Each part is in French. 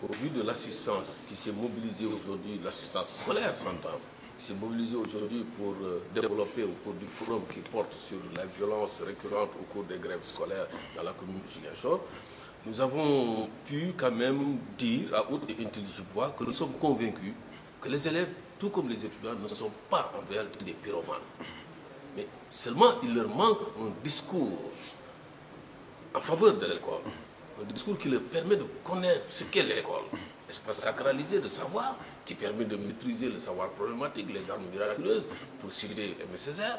au vu de l'assistance qui s'est mobilisée aujourd'hui, l'assistance scolaire s'entend, qui s'est mobilisée aujourd'hui pour développer au cours du forum qui porte sur la violence récurrente au cours des grèves scolaires dans la commune de Ziguinchor, nous avons pu quand même dire à haute et intelligible voix que nous sommes convaincus que les élèves, tout comme les étudiants, ne sont pas en réalité des pyromanes. Mais seulement il leur manque un discours en faveur de l'école. Un discours qui leur permet de connaître ce qu'est l'école. Espace sacralisé de savoir, qui permet de maîtriser le savoir problématique, les armes miraculeuses, pour citer Aimé Césaire.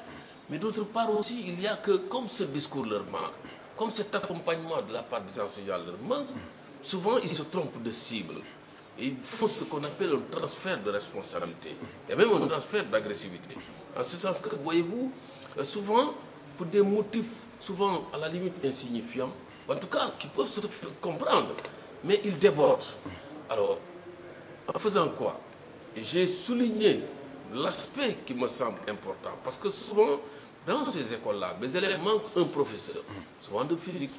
Mais d'autre part aussi, il y a que, comme ce discours leur manque, comme cet accompagnement de la part des enseignants leur manque, souvent ils se trompent de cible. Et il faut ce qu'on appelle un transfert de responsabilité, et même un transfert d'agressivité. En ce sens que, voyez-vous, souvent, pour des motifs souvent à la limite insignifiants, en tout cas qui peuvent se comprendre, mais ils débordent. Alors, en faisant quoi? J'ai souligné l'aspect qui me semble important, parce que souvent, dans ces écoles-là, les élèves manquent un professeur, souvent de physique,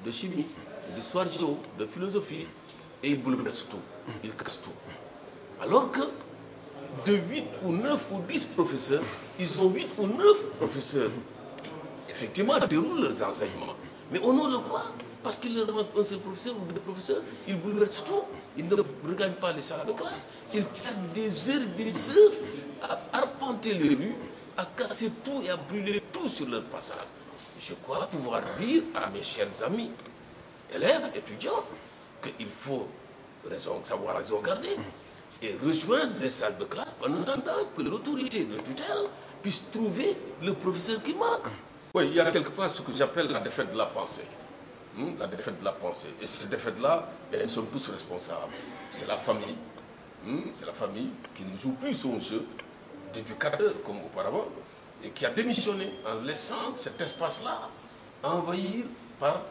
de chimie, d'histoire géo, de philosophie, et ils bouleversent tout, ils cassent tout. Alors que de 8 ou 9 ou 10 professeurs, ils ont 8 ou 9 professeurs qui, effectivement, déroulent leurs enseignements. Mais au nom de quoi? Parce qu'il leur manque un seul professeur ou deux professeurs, ils bouleversent tout, ils ne regagnent pas les salles de classe, ils perdent des heures et des heures à arpenter les rues, à casser tout et à brûler tout sur leur passage. Je crois pouvoir dire à mes chers amis, élèves, étudiants, qu'il faut savoir raison garder et rejoindre les salles de classe en attendant que l'autorité de tutelle puisse trouver le professeur qui manque. Oui, il y a quelque part ce que j'appelle la défaite de la pensée. La défaite de la pensée. Et cette défaite-là, nous sommes tous responsables. C'est la famille. C'est la famille qui ne joue plus son jeu d'éducateur comme auparavant et qui a démissionné en laissant cet espace-là envahir par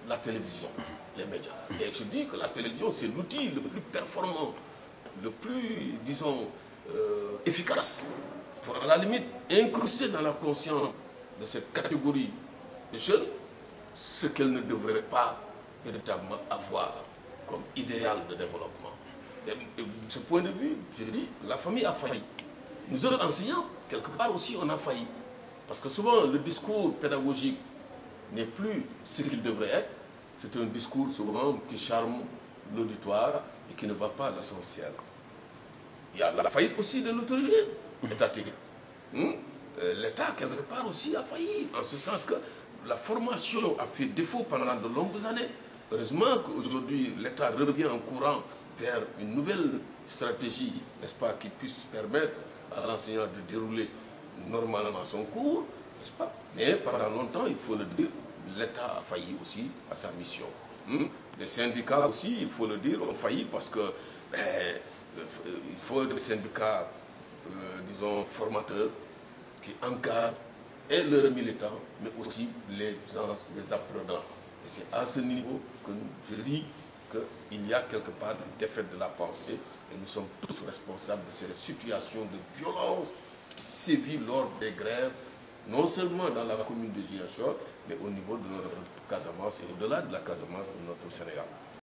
la télévision, les médias. Et je dis que la télévision, c'est l'outil le plus performant, le plus, disons, efficace pour, à la limite, incruster dans la conscience de cette catégorie de jeunes ce qu'elle ne devrait pas véritablement avoir comme idéal de développement. Et de ce point de vue, je dis, la famille a failli. Nous autres enseignants, quelque part aussi, on a failli. Parce que souvent, le discours pédagogique n'est plus ce qu'il devrait être. C'est un discours souvent qui charme l'auditoire et qui ne va pas à l'essentiel. Il y a la faillite aussi de l'autorité étatique. L'État, quelque part aussi, a failli, en ce sens que la formation a fait défaut pendant de longues années. Heureusement qu'aujourd'hui, l'État revient en courant vers une nouvelle stratégie, n'est-ce pas, qui puisse permettre à l'enseignant de dérouler normalement son cours, n'est-ce pas? Mais pendant longtemps, il faut le dire, l'État a failli aussi à sa mission. Les syndicats aussi, il faut le dire, ont failli parce que il faut des syndicats, disons, formateurs qui encadrent et leurs militants, mais aussi les apprenants. Et c'est à ce niveau que je dis qu'il y a quelque part une défaite de la pensée et nous sommes tous responsables de cette situation de violence qui sévit lors des grèves, non seulement dans la commune de Ziguinchor, mais au niveau de notre Casamance et au-delà de la Casamance de notre Sénégal.